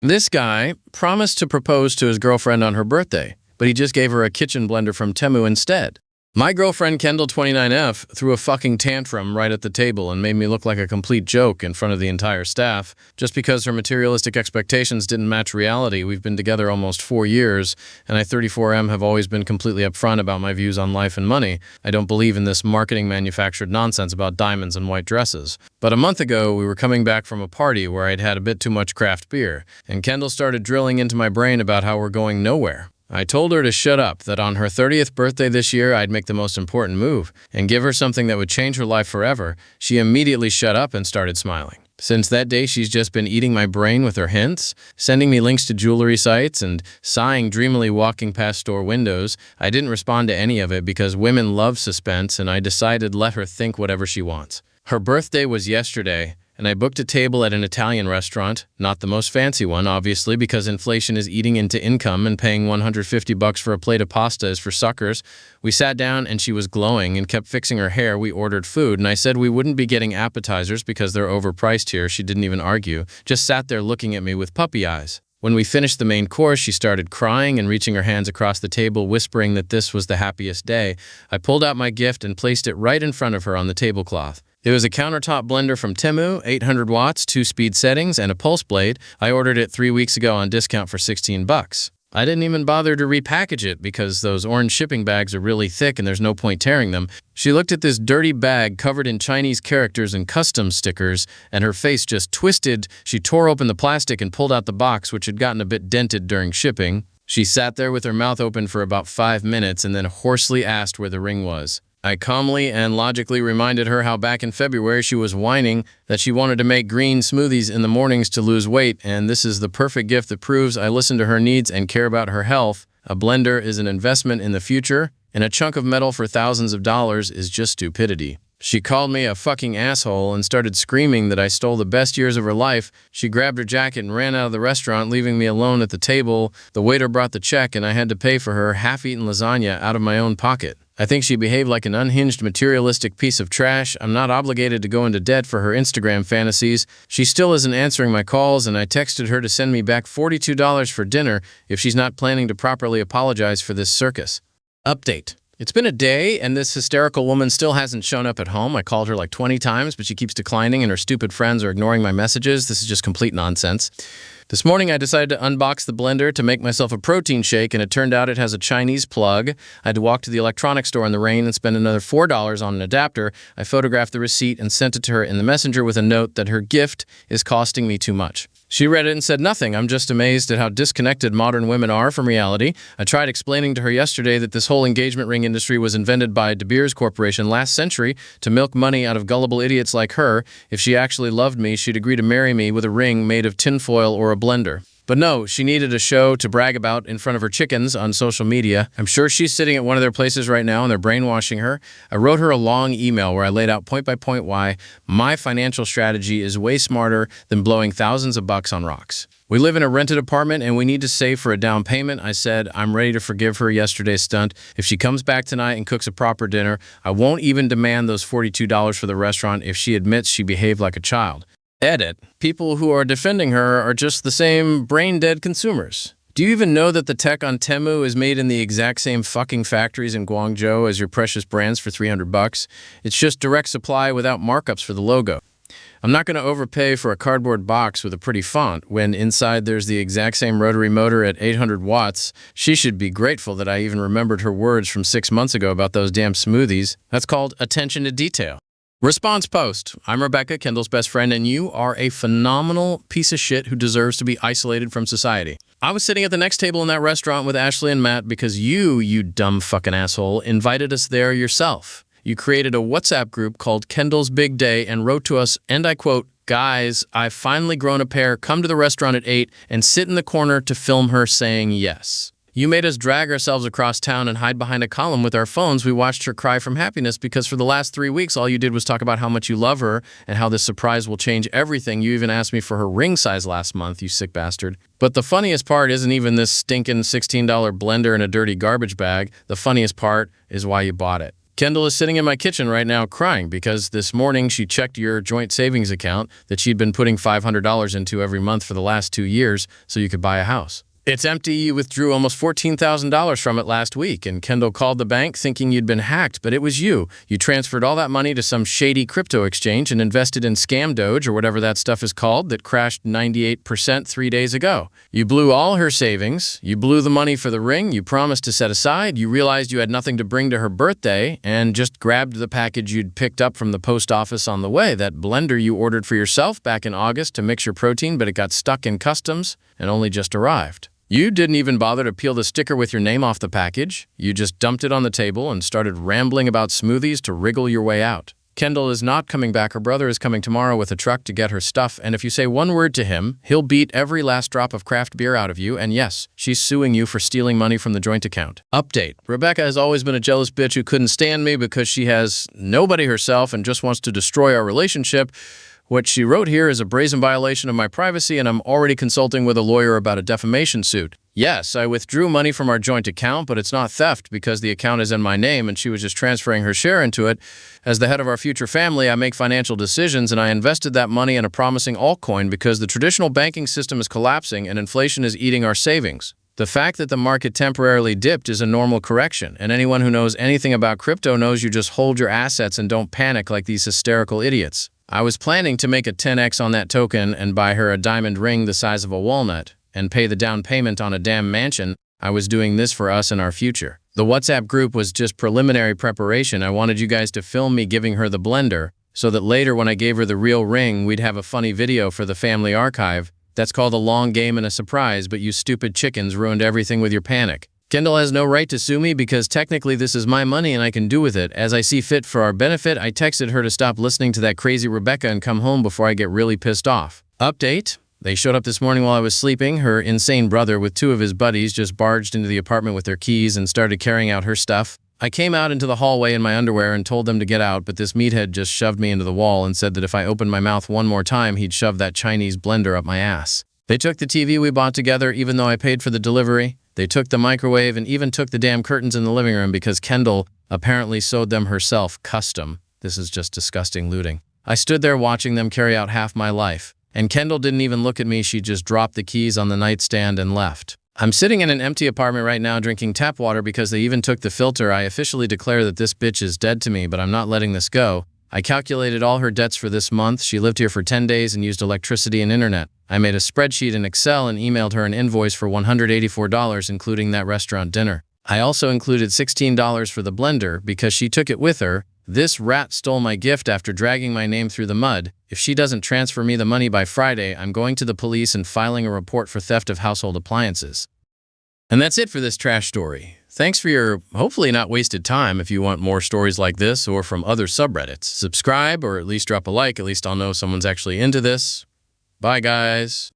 This guy promised to propose to his girlfriend on her birthday, but he just gave her a kitchen blender from Temu instead. My girlfriend Kendall 29F threw a fucking tantrum right at the table and made me look like a complete joke in front of the entire staff just because her materialistic expectations didn't match reality. We've been together almost 4 years, and I 34M have always been completely upfront about my views on life and money. I don't believe in this marketing manufactured nonsense about diamonds and white dresses. But a month ago, we were coming back from a party where I'd had a bit too much craft beer, and Kendall started drilling into my brain about how we're going nowhere. I told her to shut up, that on her 30th birthday this year, I'd make the most important move and give her something that would change her life forever. She immediately shut up and started smiling. Since that day, she's just been eating my brain with her hints, sending me links to jewelry sites, and sighing dreamily walking past store windows. I didn't respond to any of it because women love suspense, and I decided let her think whatever she wants. Her birthday was yesterday, and I booked a table at an Italian restaurant, not the most fancy one, obviously, because inflation is eating into income and paying $150 for a plate of pasta is for suckers. We sat down and she was glowing and kept fixing her hair. We ordered food, and I said we wouldn't be getting appetizers because they're overpriced here. She didn't even argue, just sat there looking at me with puppy eyes. When we finished the main course, she started crying and reaching her hands across the table, whispering that this was the happiest day. I pulled out my gift and placed it right in front of her on the tablecloth. It was a countertop blender from Temu, 800 watts, 2-speed settings, and a pulse blade. I ordered it 3 weeks ago on discount for $16. I didn't even bother to repackage it because those orange shipping bags are really thick and there's no point tearing them. She looked at this dirty bag covered in Chinese characters and custom stickers, and her face just twisted. She tore open the plastic and pulled out the box, which had gotten a bit dented during shipping. She sat there with her mouth open for about 5 minutes and then hoarsely asked where the ring was. I calmly and logically reminded her how back in February she was whining that she wanted to make green smoothies in the mornings to lose weight, and this is the perfect gift that proves I listen to her needs and care about her health. A blender is an investment in the future, and a chunk of metal for thousands of dollars is just stupidity. She called me a fucking asshole and started screaming that I stole the best years of her life. She grabbed her jacket and ran out of the restaurant, leaving me alone at the table. The waiter brought the check, and I had to pay for her half-eaten lasagna out of my own pocket. I think she behaved like an unhinged, materialistic piece of trash. I'm not obligated to go into debt for her Instagram fantasies. She still isn't answering my calls, and I texted her to send me back $42 for dinner if she's not planning to properly apologize for this circus. Update. It's been a day, and this hysterical woman still hasn't shown up at home. I called her like 20 times, but she keeps declining, and her stupid friends are ignoring my messages. This is just complete nonsense. This morning, I decided to unbox the blender to make myself a protein shake, and it turned out it has a Chinese plug. I had to walk to the electronics store in the rain and spend another $4 on an adapter. I photographed the receipt and sent it to her in the messenger with a note that her gift is costing me too much. She read it and said nothing. I'm just amazed at how disconnected modern women are from reality. I tried explaining to her yesterday that this whole engagement ring industry was invented by De Beers Corporation last century to milk money out of gullible idiots like her. If she actually loved me, she'd agree to marry me with a ring made of tinfoil or a blender. But no, she needed a show to brag about in front of her chickens on social media. I'm sure she's sitting at one of their places right now and they're brainwashing her. I wrote her a long email where I laid out point by point why my financial strategy is way smarter than blowing thousands of bucks on rocks. We live in a rented apartment and we need to save for a down payment. I said I'm ready to forgive her yesterday's stunt. If she comes back tonight and cooks a proper dinner, I won't even demand those $42 for the restaurant if she admits she behaved like a child. Edit. People who are defending her are just the same brain-dead consumers. Do you even know that the tech on Temu is made in the exact same fucking factories in Guangzhou as your precious brands for $300? It's just direct supply without markups for the logo. I'm not going to overpay for a cardboard box with a pretty font when inside there's the exact same rotary motor at 800 watts. She should be grateful that I even remembered her words from 6 months ago about those damn smoothies. That's called attention to detail. Response post. I'm Rebecca, Kendall's best friend, and you are a phenomenal piece of shit who deserves to be isolated from society. I was sitting at the next table in that restaurant with Ashley and Matt because you dumb fucking asshole, invited us there yourself. You created a WhatsApp group called Kendall's Big Day and wrote to us, and I quote, "Guys, I've finally grown a pair, come to the restaurant at 8 and sit in the corner to film her saying yes." You made us drag ourselves across town and hide behind a column with our phones. We watched her cry from happiness because for the last 3 weeks, all you did was talk about how much you love her and how this surprise will change everything. You even asked me for her ring size last month, you sick bastard. But the funniest part isn't even this stinking $16 blender in a dirty garbage bag. The funniest part is why you bought it. Kendall is sitting in my kitchen right now crying because this morning she checked your joint savings account that she'd been putting $500 into every month for the last 2 years so you could buy a house. It's empty. You withdrew almost $14,000 from it last week, and Kendall called the bank thinking you'd been hacked, but it was you. You transferred all that money to some shady crypto exchange and invested in Scam Doge or whatever that stuff is called that crashed 98% 3 days ago. You blew all her savings. You blew the money for the ring you promised to set aside. You realized you had nothing to bring to her birthday and just grabbed the package you'd picked up from the post office on the way, that blender you ordered for yourself back in August to mix your protein, but it got stuck in customs and only just arrived. You didn't even bother to peel the sticker with your name off the package. You just dumped it on the table and started rambling about smoothies to wriggle your way out. Kendall is not coming back. Her brother is coming tomorrow with a truck to get her stuff, and if you say one word to him, he'll beat every last drop of craft beer out of you, and yes, she's suing you for stealing money from the joint account. Update. Rebecca has always been a jealous bitch who couldn't stand me because she has nobody herself and just wants to destroy our relationship. What she wrote here is a brazen violation of my privacy, and I'm already consulting with a lawyer about a defamation suit. Yes, I withdrew money from our joint account, but it's not theft because the account is in my name and she was just transferring her share into it. As the head of our future family, I make financial decisions, and I invested that money in a promising altcoin because the traditional banking system is collapsing and inflation is eating our savings. The fact that the market temporarily dipped is a normal correction, and anyone who knows anything about crypto knows you just hold your assets and don't panic like these hysterical idiots. I was planning to make a 10x on that token and buy her a diamond ring the size of a walnut and pay the down payment on a damn mansion. I was doing this for us and our future. The WhatsApp group was just preliminary preparation. I wanted you guys to film me giving her the blender so that later when I gave her the real ring, we'd have a funny video for the family archive. That's called a long game and a surprise, but you stupid chickens ruined everything with your panic. Kendall has no right to sue me because technically this is my money and I can do with it as I see fit for our benefit. I texted her to stop listening to that crazy Rebecca and come home before I get really pissed off. Update. They showed up this morning while I was sleeping. Her insane brother with 2 of his buddies just barged into the apartment with their keys and started carrying out her stuff. I came out into the hallway in my underwear and told them to get out, but this meathead just shoved me into the wall and said that if I opened my mouth one more time, he'd shove that Chinese blender up my ass. They took the TV we bought together even though I paid for the delivery. They took the microwave and even took the damn curtains in the living room because Kendall apparently sewed them herself custom. This is just disgusting looting. I stood there watching them carry out half my life. And Kendall didn't even look at me. She just dropped the keys on the nightstand and left. I'm sitting in an empty apartment right now drinking tap water because they even took the filter. I officially declare that this bitch is dead to me, but I'm not letting this go. I calculated all her debts for this month. She lived here for 10 days and used electricity and internet. I made a spreadsheet in Excel and emailed her an invoice for $184, including that restaurant dinner. I also included $16 for the blender because she took it with her. This rat stole my gift after dragging my name through the mud. If she doesn't transfer me the money by Friday, I'm going to the police and filing a report for theft of household appliances. And that's it for this trash story. Thanks for your hopefully not wasted time. If you want more stories like this or from other subreddits, subscribe or at least drop a like. At least I'll know someone's actually into this. Bye, guys.